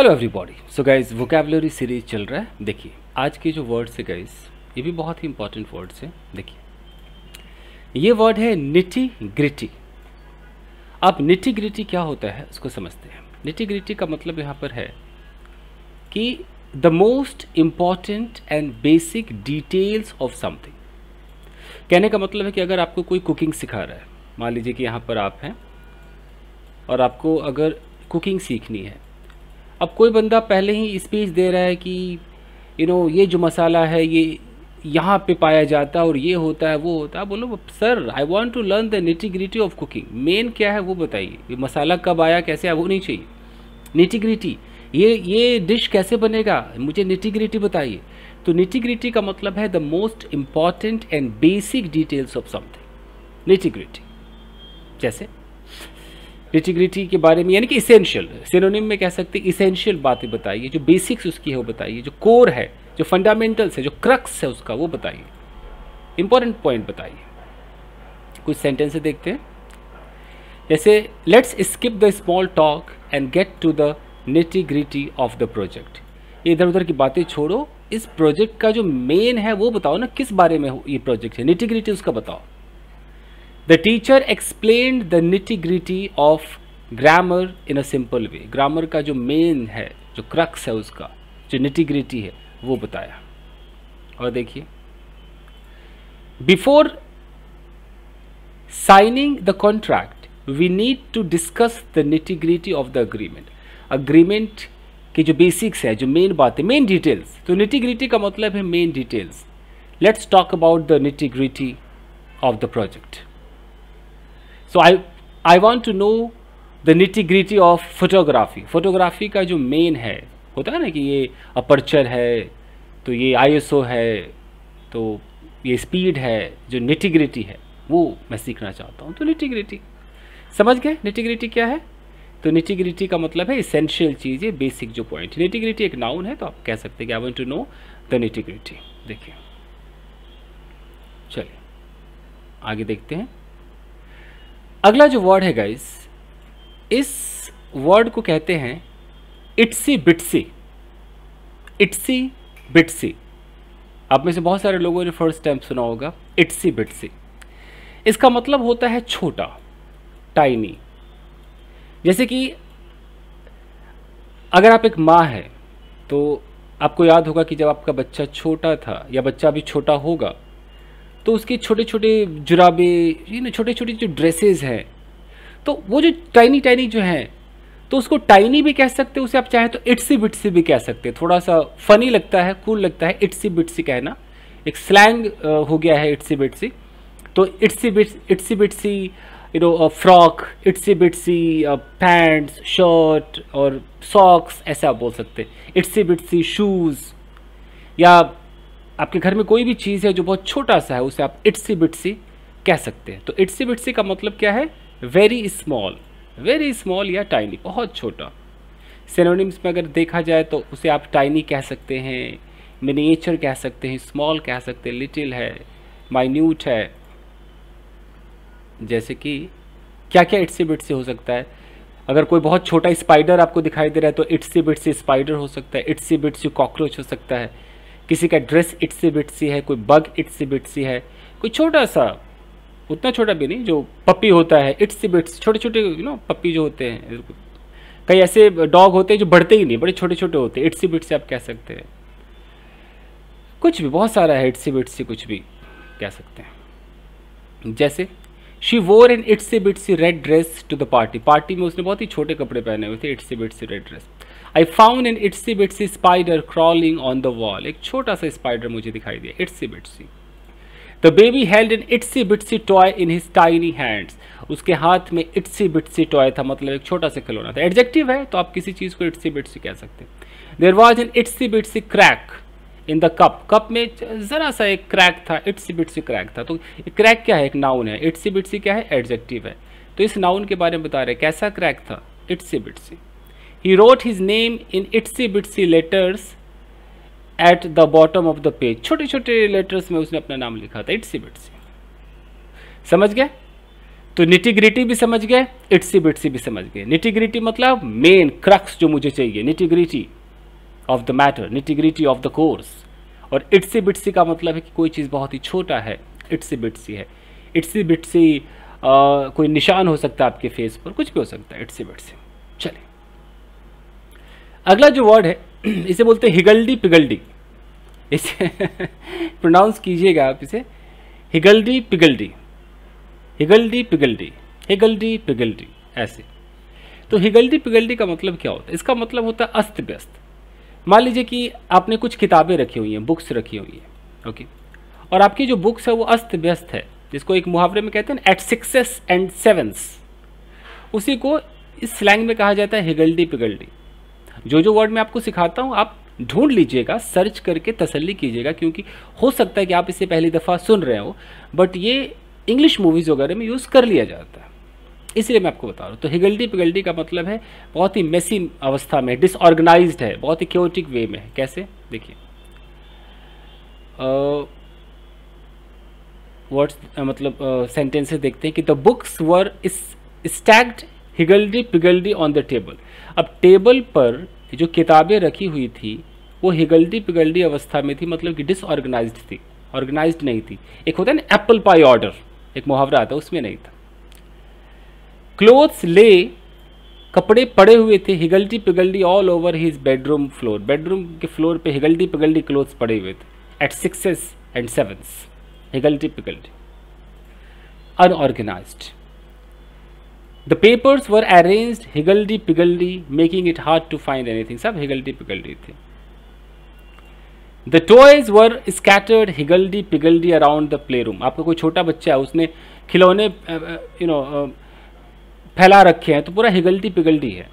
Hello everybody. So guys vocabulary series चल रहा है। देखिए आज के जो वर्ड्स है गाइज, ये भी बहुत ही इंपॉर्टेंट वर्ड्स है। देखिए ये वर्ड है निटी ग्रिटी। अब निटी ग्रिटी क्या होता है उसको समझते हैं। निटी ग्रिटी का मतलब यहाँ पर है कि the most important and basic details of something. कहने का मतलब है कि अगर आपको कोई कुकिंग सिखा रहा है, मान लीजिए कि यहाँ पर आप हैं और आपको अगर कुकिंग सीखनी है, अब कोई बंदा पहले ही स्पीच दे रहा है कि ये जो मसाला है ये यहाँ पे पाया जाता है और ये होता है वो होता है। बोलो sir I want to learn the nitty gritty of cooking. Main क्या है वो बताइए, ये मसाला कब आया, कैसे आया, वो नहीं चाहिए। निटी ग्रिटी ये डिश कैसे बनेगा, मुझे निटी ग्रिटी बताइए। तो निटी ग्रिटी का मतलब है the most important and basic details of something. Nitty gritty जैसे निटी ग्रिटी के बारे में, यानी कि इसेंशियल, सिनोनिम में कह सकते हैं इसेंशियल बातें बताइए, जो बेसिक्स उसकी है वो बताइए, जो कोर है, जो फंडामेंटल्स है, जो क्रक्स है उसका वो बताइए, इंपॉर्टेंट पॉइंट बताइए। कुछ सेंटेंस देखते हैं, जैसे let's skip the small talk and get to the nitty gritty of the project. इधर उधर की बातें छोड़ो, इस प्रोजेक्ट का जो मेन है वो बताओ ना, किस बारे में ये प्रोजेक्ट है, निटी ग्रिटी उसका बताओ। The teacher explained the nitty-gritty of grammar in a simple way. Grammar का जो मेन है, जो क्रक्स है उसका, जो nitty-gritty है वो बताया। और देखिए before signing the contract we need to discuss the nitty-gritty of the agreement. agreement की जो बेसिक्स है, जो मेन बातें, मेन डिटेल्स। तो nitty-gritty का मतलब है main details. Let's talk about the nitty-gritty of the project. So I want to know the nitty gritty of photography. Photography का जो मेन है, होता है ना कि ये अपर्चर है, तो ये ISO है, तो ये स्पीड है, जो निटी ग्रिटी है वो मैं सीखना चाहता हूँ। तो निटी ग्रिटी समझ गए। निटी ग्रिटी क्या है? तो निटी ग्रिटी का मतलब है इसेंशियल चीज़ें, बेसिक जो पॉइंट। निटी ग्रिटी एक नाउन है, तो आप कह सकते हैं कि I want to know the nitty gritty. देखिए चलिए आगे देखते हैं। अगला जो वर्ड है गाइस, इस वर्ड को कहते हैं इट्सी बिट्सी। इट्सी बिट्सी, आप में से बहुत सारे लोगों ने फर्स्ट टाइम सुना होगा इट्सी बिट्सी। इसका मतलब होता है छोटा, टाइनी। जैसे कि अगर आप एक माँ हैं तो आपको याद होगा कि जब आपका बच्चा छोटा था या बच्चा अभी छोटा होगा तो उसके छोटे छोटे जुराबे, छोटे छोटे जो ड्रेसेस हैं, तो वो जो टाइनी टाइनी जो हैं, तो उसको टाइनी भी कह सकते हैं, उसे आप चाहे तो इट्सी बिट्सी भी कह सकते हैं। थोड़ा सा फनी लगता है, कूल लगता है इट्सी बिट्सी कहना, एक स्लैंग हो गया है इट्सी बिट्सी। तो itsy bitsy frock, itsy bitsy pants, shirt और सॉक्स, ऐसा आप बोल सकते हैं। इट्सी बिट्सी शूज़, या आपके घर में कोई भी चीज़ है जो बहुत छोटा सा है, उसे आप इट्सी बिट्सी कह सकते हैं। तो इट्सी बिट्सी का मतलब क्या है? वेरी स्मॉल या टाइनी, बहुत छोटा। सिनोनिम्स में अगर देखा जाए तो उसे आप टाइनी कह सकते हैं, मिनिएचर कह सकते हैं, स्मॉल कह सकते हैं, लिटिल है, माइन्यूट है। जैसे कि क्या क्या इट्सी बिट्सी हो सकता है? अगर कोई बहुत छोटा स्पाइडर आपको दिखाई दे रहा है तो इट्सी बिट्सी स्पाइडर हो सकता है, इट्सी बिट्सी कॉकरोच हो सकता है, किसी का ड्रेस इट्सी बिट्सी है, कोई बग इट्सी बिट्सी है, कोई छोटा सा, उतना छोटा भी नहीं, जो पपी होता है इट्सी बिट्स, छोटे छोटे पपी जो होते हैं। कई ऐसे डॉग होते हैं जो बढ़ते ही नहीं, बड़े छोटे छोटे होते हैं, इट्सी बिट्सी आप कह सकते हैं। कुछ भी बहुत सारा है इट्सी बिट्सी, कुछ भी कह सकते हैं। जैसे she wore an itsy bitsy red dress to the party. Party में उसने बहुत ही छोटे कपड़े पहने हुए थे, itsy bitsy red dress. I found an itsy bitsy spider crawling on the wall. एक छोटा सा स्पाइडर मुझे दिखाई दिया, इट्सी बिट्सी। The baby held an itsy bitsy toy in his tiny hands. उसके हाथ में इट्सी बिट्सी टॉय था, मतलब एक छोटा सा खिलौना था। एडजेक्टिव है तो आप किसी चीज़ को इट्सी बिट्सी कह सकते हैं। There was an itsy bitsy crack in the cup. Cup में ज़रा सा एक क्रैक था, इट्सी बिट्सी क्रैक था। तो क्रैक क्या है? एक नाउन है। इट्सी बिट्सी क्या है? एडजेक्टिव है। तो इस नाउन के बारे में बता रहे, कैसा क्रैक था? इट्सी बिट्सी। He wrote his name in itsy bitsy letters at the bottom of the page. छोटे छोटे लेटर्स में उसने अपना नाम लिखा था, इट्सी बिट्सी। समझ गए? तो निटी ग्रिटी भी समझ गए, इट्सी बिट्सी भी समझ गए। निटी ग्रिटी मतलब मेन क्रक्स जो मुझे चाहिए, nitty gritty of the matter, nitty gritty of the course. और इट्सी बिट्सी का मतलब है कि कोई चीज़ बहुत ही छोटा है, इट्सी बिट्सी है। इट्सी बिट्सी कोई निशान हो सकता है आपके फेस पर, कुछ भी हो सकता है, इट्सी बिट्सी। चलिए अगला जो वर्ड है इसे बोलते हैं हिगल्डी पिगल्डी। इसे प्रोनाउंस कीजिएगा आप इसे, हिगल्डी पिगल्डी, हिगल्डी पिगल्डी, हिगल्डी पिगल्डी, ऐसे। तो हिगल्डी पिगल्डी का मतलब क्या होता है? इसका मतलब होता है अस्त व्यस्त। मान लीजिए कि आपने कुछ किताबें रखी हुई हैं, बुक्स रखी हुई हैं, ओके, और आपकी जो बुक्स है वो अस्त व्यस्त है, जिसको एक मुहावरे में कहते हैं एट सिक्सेस एंड सेवंस, उसी को इस स्लैंग में कहा जाता है हिगल्डी पिगल्डी। जो वर्ड मैं आपको सिखाता हूँ आप ढूंढ लीजिएगा, सर्च करके तसल्ली कीजिएगा, क्योंकि हो सकता है कि आप इसे पहली दफ़ा सुन रहे हो, बट ये इंग्लिश मूवीज़ वगैरह में यूज़ कर लिया जाता है, इसलिए मैं आपको बता रहा हूँ। तो हिगल्डी पिगल्डी का मतलब है बहुत ही मेसी अवस्था में, डिसऑर्गेनाइज्ड है, बहुत ही क्योटिक वे में है। कैसे? देखिए वर्ड्स मतलब सेंटेंसेस देखते हैं कि the books were stacked higgledy piggledy on the table. अब टेबल पर जो किताबें रखी हुई थी वो हिगल्डी पिगल्डी अवस्था में थी, मतलब कि डिसऑर्गेनाइज्ड थी, ऑर्गेनाइज्ड नहीं थी। एक होता है ना एप्पल पाई ऑर्डर, एक मुहावरा आता है, उसमें नहीं था। क्लोथ्स ले, कपड़े पड़े हुए थे, higgledy piggledy all over his bedroom floor, bedroom के फ्लोर पे हिगल्डी पिगल्डी क्लोथ्स पड़े हुए थे at sixes and sevens, higgledy piggledy, unorganised. The papers were arranged higgledy piggledy making it hard to find anything, सब higgledy piggledy थे। The toys were scattered higgledy piggledy around the play room. आपका कोई छोटा बच्चा है, उसने खिलौने फैला रखे हैं, तो पूरा हिगल्डी पिगल्डी है।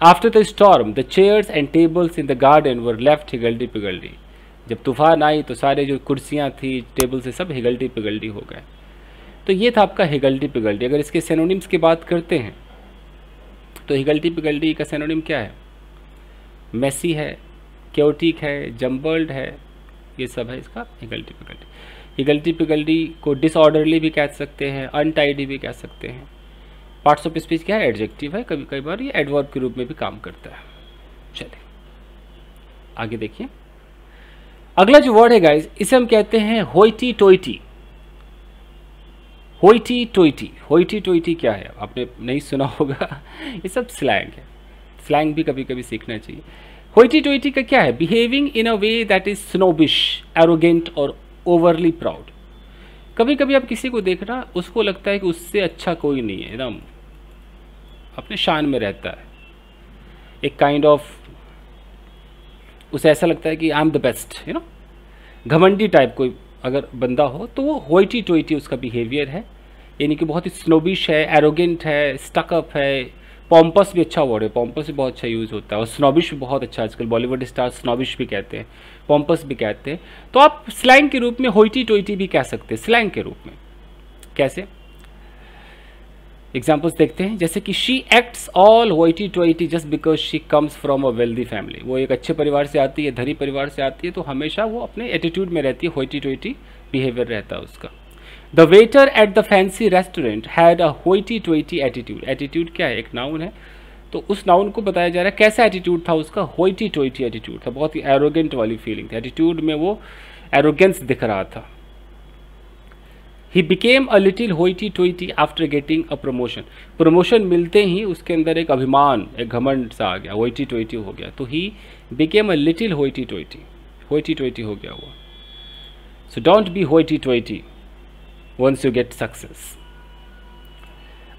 After the storm the chairs and tables in the garden were left higgledy piggledy. जब तूफान आई तो सारे जो कुर्सियाँ थी, टेबल से, सब हिगल्डी पिगल्डी हो गए। तो ये था आपका हिगल्डी पिगल्डी। अगर इसके सिनोनिम्स की बात करते हैं तो हिगल्डी पिगल्डी का सिनोनिम क्या है? मेसी है, क्योटिक है, जम्बल्ड है, ये सब है इसका हिगल्डी पिगल्डी। हिगल्डी पिगल्डी को डिसऑर्डरली भी कह सकते हैं, अनटाइडी भी कह सकते हैं। पार्ट्स ऑफ स्पीच क्या है? एडजेक्टिव है, कभी कई बार ये एडवर्ब के रूप में भी काम करता है। चलिए आगे देखिए, अगला जो वर्ड है गाइस, इसे हम कहते हैं होइटी टोइटी। होइटी टोइटी, होइटी टोइटी क्या है? आपने नहीं सुना होगा, ये सब स्लैंग है, स्लैंग भी कभी कभी सीखना चाहिए। होइटी टोइटी का क्या है? Behaving in a way that is snobbish, arrogant और ओवरली प्राउड। कभी कभी आप किसी को देखना, उसको लगता है कि उससे अच्छा कोई नहीं है, एकदम अपने शान में रहता है, एक काइंड ऑफ, उसे ऐसा लगता है कि आई एम द बेस्ट, घमंडी टाइप कोई अगर बंदा हो तो वो होइटी टोइटी उसका बिहेवियर है, यानी कि बहुत ही स्नोबिश है, एरोगेंट है, स्टकअप है। पॉम्पस भी अच्छा वर्ड है, पॉम्पस भी बहुत अच्छा यूज़ होता है, और स्नोबिश भी बहुत अच्छा, आजकल बॉलीवुड स्टार स्नोबिश भी कहते हैं, पॉम्पस भी कहते हैं। तो आप स्लैंग के रूप में होइटी टोइटी भी कह सकते हैं, स्लैंग के रूप में। कैसे? एग्जाम्पल्स देखते हैं, जैसे कि she acts all hoity toity just because she comes from a wealthy family. वो एक अच्छे परिवार से आती है, धनी परिवार से आती है, तो हमेशा वो अपने एटीट्यूड में रहती है, होइटी टोइटी बिहेवियर रहता है उसका। The waiter at the fancy restaurant had a hoity toity attitude. Attitude क्या है? एक नाउन है, तो उस नाउन को बताया जा रहा है कैसा एटीट्यूड था उसका? होइटी टोइटी एटीट्यूड था, बहुत ही एरोगेंट वाली फीलिंग थी, एटीट्यूड में वो एरोगेंस दिख रहा था। He became a little hoity-toity after getting a promotion. Promotion मिलते ही उसके अंदर एक अभिमान, एक घमंड सा आ गया, hoity-toity हो गया, तो he became a little hoity-toity, hoity-toity हो गया वो। So don't be hoity-toity once you get success.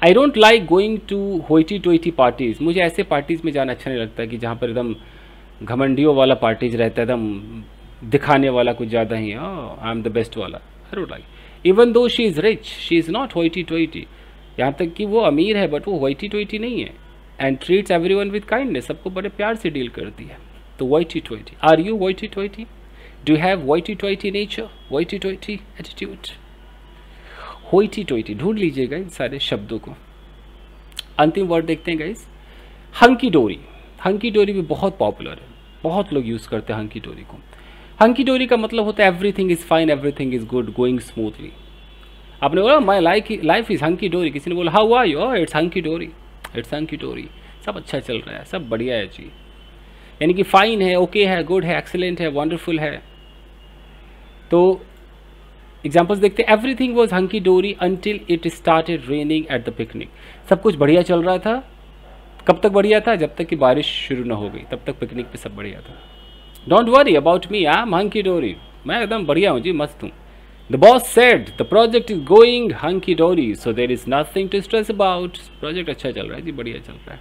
I don't like going to hoity-toity parties. मुझे ऐसे पार्टीज में जाना अच्छा नहीं लगता कि जहाँ पर एकदम घमंडियों वाला पार्टीज रहता है, एकदम दिखाने वाला कुछ ज़्यादा ही, आई एम द बेस्ट वाला। I don't like. Even though she is rich, she is not hoity-toity. यहाँ तक कि वो अमीर है बट वो hoity-toity नहीं है, and treats everyone with kindness, सबको बड़े प्यार से डील करती है। तो hoity-toity. Are you hoity-toity? Do you have hoity-toity nature? Hoity-toity attitude? hoity-toity ढूंढ लीजिएगा इन सारे शब्दों को। अंतिम वर्ड देखते हैं गाइस, हंकी डोरी। हंकी डोरी भी बहुत पॉपुलर है, बहुत लोग यूज़ करते हैं हंकी डोरी को। हंकी डोरी का मतलब होता है everything is fine, everything is good, going smoothly. आपने बोला माई लाइफ इज़ हंकी डोरी, किसी ने बोला how are you, it's hunky डोरी, इट्स हंकी डोरी, सब अच्छा चल रहा है, सब बढ़िया है जी, यानी कि फाइन है, ओके है, गुड है, एक्सीलेंट है, वंडरफुल है। तो एग्जाम्पल्स देखते हैं। एवरीथिंग वॉज हंकी डोरी until it started raining at the picnic. सब कुछ बढ़िया चल रहा था, कब तक बढ़िया था, जब तक कि बारिश शुरू ना हो गई, तब तक पिकनिक पे सब बढ़िया था। Don't worry about me, I am hunky dory, मैं एकदम बढ़िया हूँ जी, मस्त हूँ। The boss said the project is going hunky dory so there is nothing to stress about. Project अच्छा चल रहा है जी, बढ़िया चल रहा है।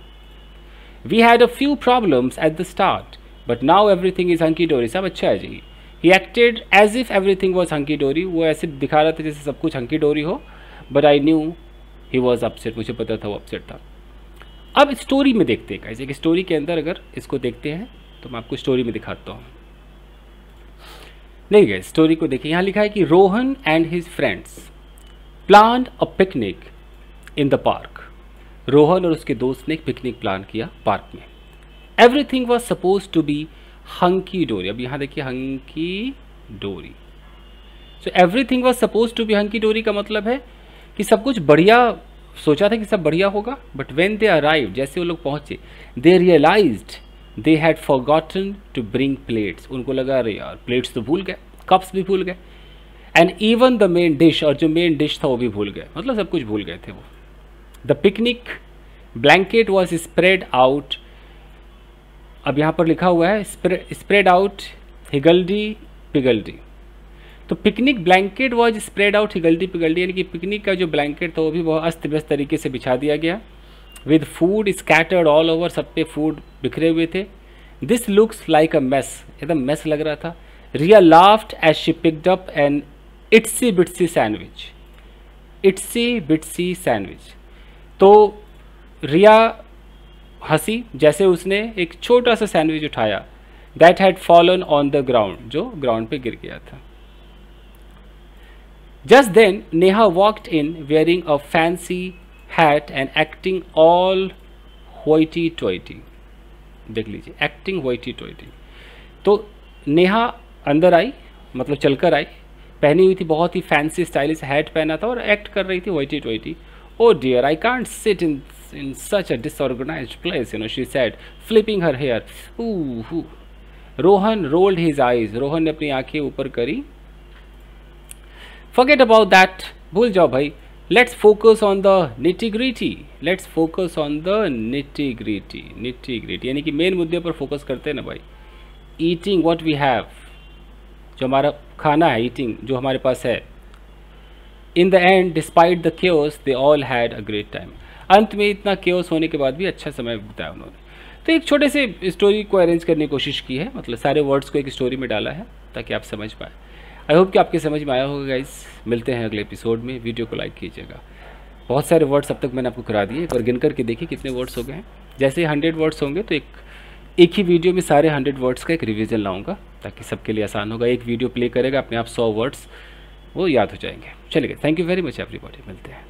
We had a few problems at the start but now everything is hunky dory, सब अच्छा है जी। He acted as if everything was hunky डोरी, वो ऐसे दिखा रहा था जैसे सब कुछ हंकी डोरी हो, but I knew he was upset, मुझे पता था वो अपसेट था। अब स्टोरी में देखते हैं कैसे, कि स्टोरी के अंदर अगर इसको देखते हैं तो मैं आपको स्टोरी में दिखाता हूँ। नहीं गए, स्टोरी को देखिए, यहाँ लिखा है कि Rohan and his friends planned a picnic in the park. Rohan और उसके दोस्त ने एक पिकनिक प्लान किया पार्क में। Everything was suppose to be hunky dory. अब यहाँ देखिए hunky dory, so everything was suppose to be hunky dory का मतलब है कि सब कुछ बढ़िया, सोचा था कि सब बढ़िया होगा, बट वेन दे अराइव, जैसे वो लोग पहुंचे, they realised they had forgotten to bring plates. उनको लगा अरे यार प्लेट्स तो भूल गए, कप्स भी भूल गए, and even the main dish, और जो मेन डिश था वो भी भूल गए, मतलब सब कुछ भूल गए थे वो। The picnic blanket was spread out, अब यहाँ पर लिखा हुआ है स्प्रेड आउट हिगल्डी पिगल्डी। तो picnic blanket was spread out higgledy piggledy, यानी कि पिकनिक का जो ब्लैंकेट था वो भी बहुत अस्त व्यस्त तरीके से बिछा दिया गया। With food scattered all over, सब पे फूड बिखरे हुए थे। This looks like a mess, एकदम मेस लग रहा था। Riya laughed as she picked up an itsy bitsy sandwich, itsy bitsy sandwich. तो रिया हंसी जैसे उसने एक छोटा सा सैंडविच उठाया, that had fallen on the ground, जो ग्राउंड पे गिर गया था। Just then Neha walked in wearing a fancy hat and acting all hoity toity. देख लीजिए, एक्टिंग होइटी टोइटी। तो नेहा अंदर आई, मतलब चलकर आई, पहनी हुई थी बहुत ही फैंसी स्टाइलिश हैट पहना था और एक्ट कर रही थी hoity toity. Oh dear, I can't sit in such a disorganized place, she said, flipping her hair. Ooh. Rohan rolled his eyes. Rohan ने अपनी आंखें ऊपर करी। Forget about that, भूल जाओ भाई। Let's focus on the nitty gritty. Let's focus on the nitty gritty. Nitty gritty यानी कि मेन मुद्दे पर फोकस करते हैं ना भाई। Eating what we have, जो हमारा खाना है, eating जो हमारे पास है। In the end, despite the chaos, they all had a great time. अंत में इतना केओस होने के बाद भी अच्छा समय बिताया उन्होंने। तो एक छोटे से स्टोरी को अरेंज करने की कोशिश की है, मतलब सारे वर्ड्स को एक स्टोरी में डाला है ताकि आप समझ पाए। आई होप कि आपके समझ में आया होगा गाइस। मिलते हैं अगले एपिसोड में, वीडियो को लाइक कीजिएगा। बहुत सारे वर्ड्स अब तक मैंने आपको करा दिए, एक बार गिन करके देखिए कितने वर्ड्स हो गए हैं। जैसे 100 वर्ड्स होंगे तो एक ही वीडियो में सारे 100 वर्ड्स का एक रिविज़न लाऊंगा ताकि सबके लिए आसान होगा। एक वीडियो प्ले करेगा, अपने आप 100 वर्ड्स वो याद हो जाएंगे। चलिए, thank you very much everybody, मिलते हैं।